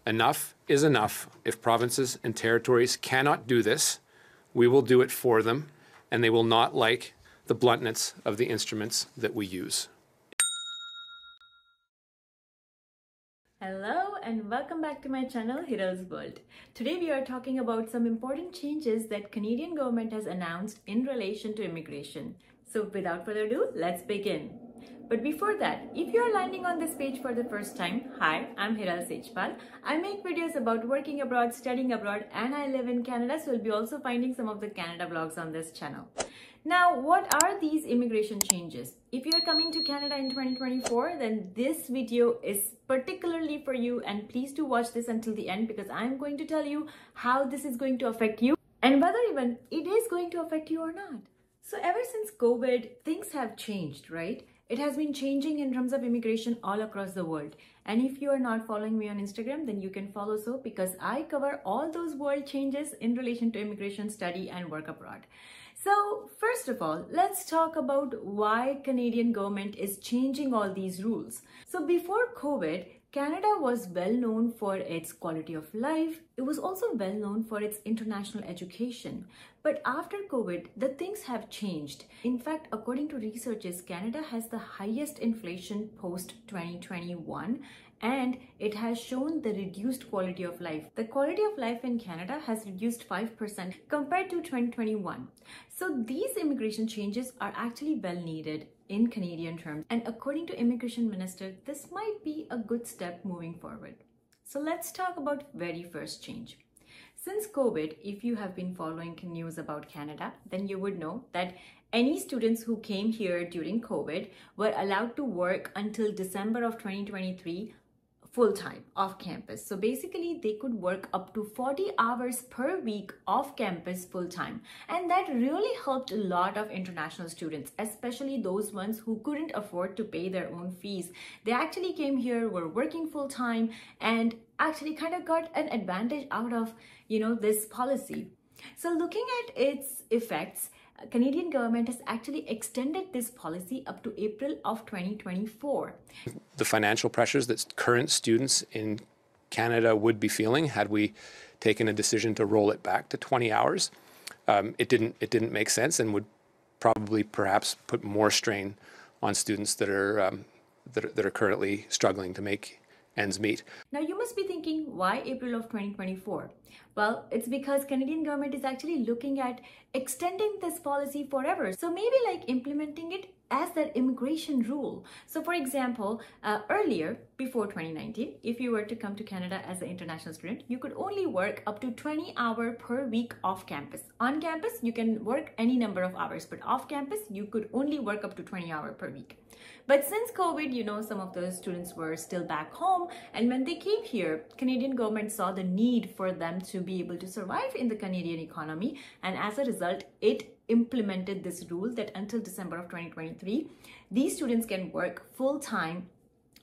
Enough is enough. If provinces and territories cannot do this, we will do it for them, and they will not like the bluntness of the instruments that we use. Hello and welcome back to my channel Hiral's World. Today we are talking about some important changes that Canadian government has announced in relation to immigration. So without further ado, let's begin. But before that, if you are landing on this page for the first time, hi, I'm Hiral Sejpal. I make videos about working abroad, studying abroad, and I live in Canada, so you'll be also finding some of the Canada vlogs on this channel. Now, what are these immigration changes? If you are coming to Canada in 2024, then this video is particularly for you, and please do watch this until the end because I'm going to tell you how this is going to affect you and whether even it is going to affect you or not. So ever since COVID, things have changed, right? It has been changing in terms of immigration all across the world. And if you are not following me on Instagram, then you can follow so because I cover all those world changes in relation to immigration, study, and work abroad. So first of all, let's talk about why Canadian government is changing all these rules. So before COVID, Canada was well known for its quality of life. It was also well known for its international education. But after COVID, the things have changed. In fact, according to researchers, Canada has the highest inflation post-2021 and it has shown the reduced quality of life. The quality of life in Canada has reduced 5% compared to 2021. So these immigration changes are actually well needed in Canadian terms. And according to Immigration Minister, this might be a good step moving forward. So let's talk about very first change. Since COVID, if you have been following news about Canada, then you would know that any students who came here during COVID were allowed to work until December of 2023 full-time off campus. So basically they could work up to 40 hours per week off campus full-time. And that really helped a lot of international students, especially those ones who couldn't afford to pay their own fees. They actually came here, were working full-time, and actually kind of got an advantage out of, this policy. So looking at its effects, Canadian government has actually extended this policy up to April of 2024. The financial pressures that current students in Canada would be feeling had we taken a decision to roll it back to 20 hours, it didn't make sense and would probably perhaps put more strain on students that are currently struggling to make ends meet. Now you must be thinking, why April of 2024? Well, it's because Canadian government is actually looking at extending this policy forever. So maybe like implementing it as that immigration rule. So for example, earlier, before 2019, if you were to come to Canada as an international student, you could only work up to 20 hours per week off campus. On campus, you can work any number of hours, but off campus, you could only work up to 20 hours per week. But since COVID, some of those students were still back home. And when they came here, Canadian government saw the need for them to be able to survive in the Canadian economy. And as a result, it implemented this rule that until December of 2023, these students can work full-time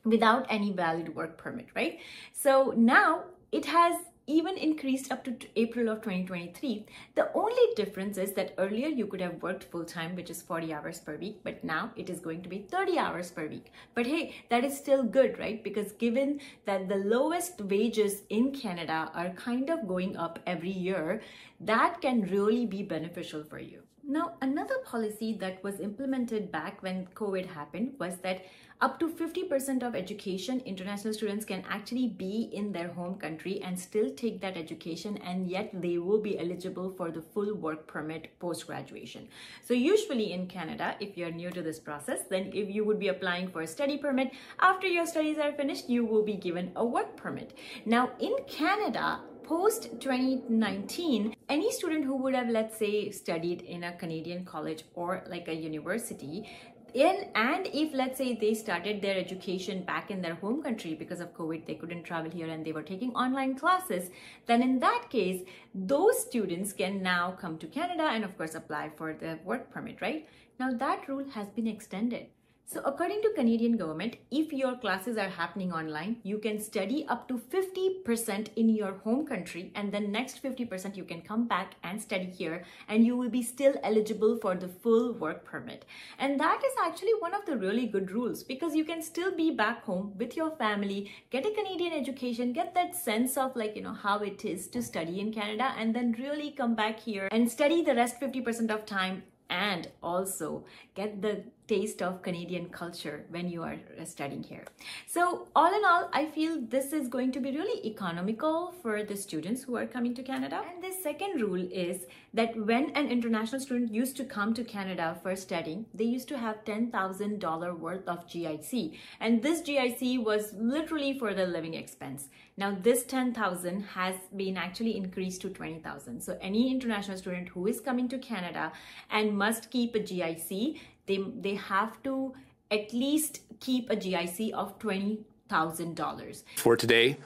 without any valid work permit, right? So now it has even increased up to April of 2023. The only difference is that earlier you could have worked full-time, which is 40 hours per week, but now it is going to be 30 hours per week. But hey, that is still good, right? Because given that the lowest wages in Canada are kind of going up every year, that can really be beneficial for you. Now, another policy that was implemented back when COVID happened was that up to 50% of education, international students can actually be in their home country and still take that education, and yet they will be eligible for the full work permit post-graduation. So usually in Canada, if you're new to this process, then if you would be applying for a study permit, after your studies are finished, you will be given a work permit. Now in Canada, post-2019, any student who would have, let's say, studied in a Canadian college or like a university, and if let's say they started their education back in their home country because of COVID, they couldn't travel here and they were taking online classes, then in that case, those students can now come to Canada and of course apply for the work permit, right? Now that rule has been extended. So according to Canadian government, if your classes are happening online, you can study up to 50% in your home country, and then next 50% you can come back and study here, and you will be still eligible for the full work permit. And that is actually one of the really good rules, because you can still be back home with your family, get a Canadian education, get that sense of how it is to study in Canada, and then really come back here and study the rest 50% of time, and also get the taste of Canadian culture when you are studying here. So all in all, I feel this is going to be really economical for the students who are coming to Canada. And the second rule is that when an international student used to come to Canada for studying, they used to have $10,000 worth of GIC. And this GIC was literally for the living expense. Now this 10,000 has been actually increased to 20,000. So any international student who is coming to Canada and must keep a GIC, they have to at least keep a GIC of $20,000. For today,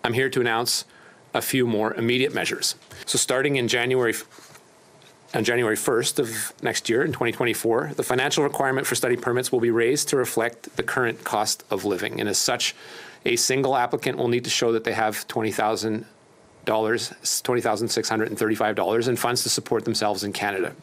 I'm here to announce a few more immediate measures. So starting on January 1st of next year, in 2024, the financial requirement for study permits will be raised to reflect the current cost of living. And as such, a single applicant will need to show that they have $20,635 in funds to support themselves in Canada.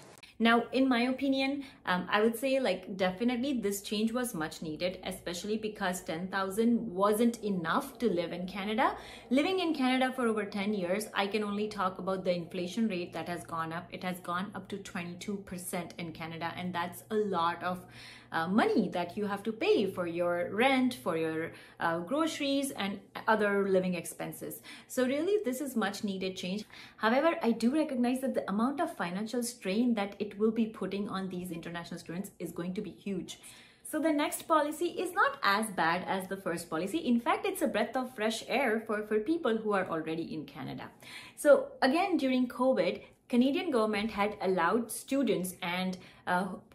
Now, in my opinion, I would say definitely this change was much needed, especially because 10,000 wasn't enough to live in Canada. Living in Canada for over 10 years, I can only talk about the inflation rate that has gone up. It has gone up to 22% in Canada, and that's a lot of money that you have to pay for your rent, for your groceries and other living expenses. So really, this is much needed change. However, I do recognize that the amount of financial strain that it will be putting on these international students is going to be huge. So the next policy is not as bad as the first policy. In fact, it's a breath of fresh air for people who are already in Canada. So again, during COVID, Canadian government had allowed students and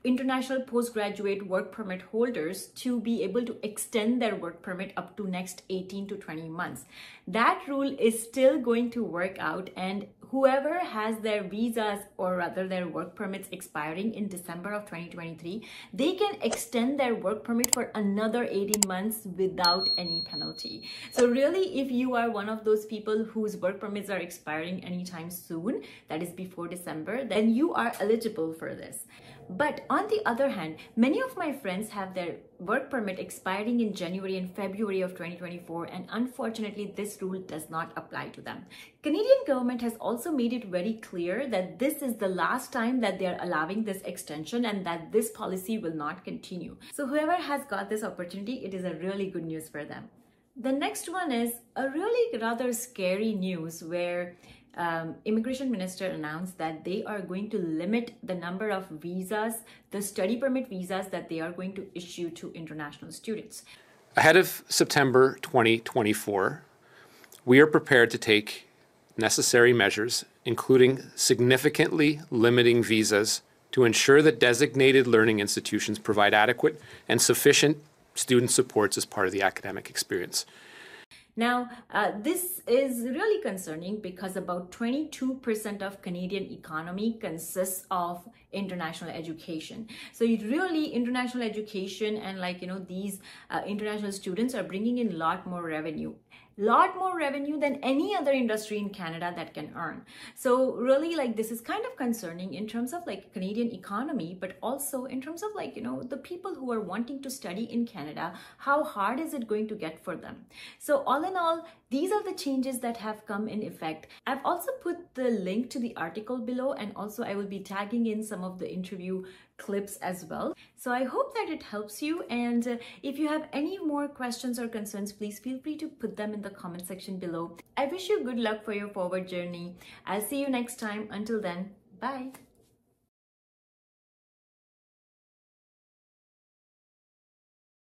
international postgraduate work permit holders to be able to extend their work permit up to next 18 to 20 months. That rule is still going to work out, and whoever has their visas, or rather their work permits, expiring in December of 2023, they can extend their work permit for another 18 months without any penalty. So really, if you are one of those people whose work permits are expiring anytime soon, that is before December, then you are eligible for this. But on the other hand, many of my friends have their work permit expiring in January and February of 2024, and unfortunately this rule does not apply to them. Canadian government has also made it very clear that this is the last time that they are allowing this extension, and that this policy will not continue. So whoever has got this opportunity, it is a really good news for them. The next one is a really rather scary news where Immigration Minister announced that they are going to limit the number of visas, the study permit visas that they are going to issue to international students. Ahead of September 2024, we are prepared to take necessary measures, including significantly limiting visas to ensure that designated learning institutions provide adequate and sufficient student supports as part of the academic experience. Now, this is really concerning because about 22% of Canadian economy consists of international education. So it really, international education and these international students are bringing in a lot more revenue than any other industry in Canada that can earn. So really, this is kind of concerning in terms of Canadian economy, but also in terms of the people who are wanting to study in Canada, how hard is it going to get for them? So all in all, these are the changes that have come in effect. I've also put the link to the article below, and also I will be tagging in some of the interview clips as well. So I hope that it helps you, and if you have any more questions or concerns, please feel free to put them in the comment section below. I wish you good luck for your forward journey. I'll see you next time. Until then, bye.